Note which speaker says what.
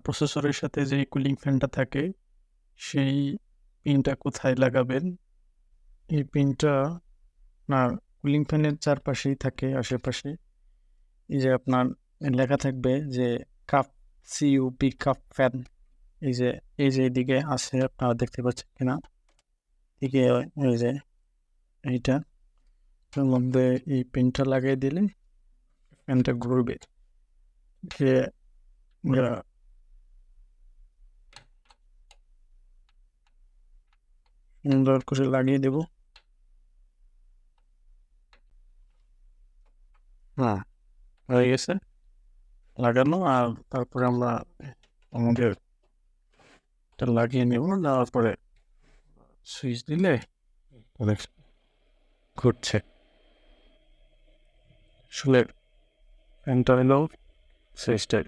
Speaker 1: প্রসেসরের সাথে যে কুলিং ফ্যানটা থাকে সেই পিনটা কোথায় লাগাবেন? এই পিনটা আপনার কুলিং ফ্যানের চারপাশেই থাকে, আশেপাশে। এই যে আপনার লেখা থাকবে যে কাপ, সিইউপি কাপ ফ্যান। এই যে এদিকে আছে, আপনারা দেখতে পাচ্ছেন কিনা? এদিকে এই যে এইটা, এর মধ্যে এই পিনটা লাগিয়ে দিলে ফ্যানটা ঘুরবে। যে আমরা সুন্দর করে লাগিয়ে দেব। হ্যাঁ, হয়ে গেছে লাগানো। আর তারপরে আমরা আমাদের এটা লাগিয়ে নেব। নেওয়ার পরে সুইচ দিলে অনেক ঘুরছে। আসলে ফ্যানটা হলো সুইচটা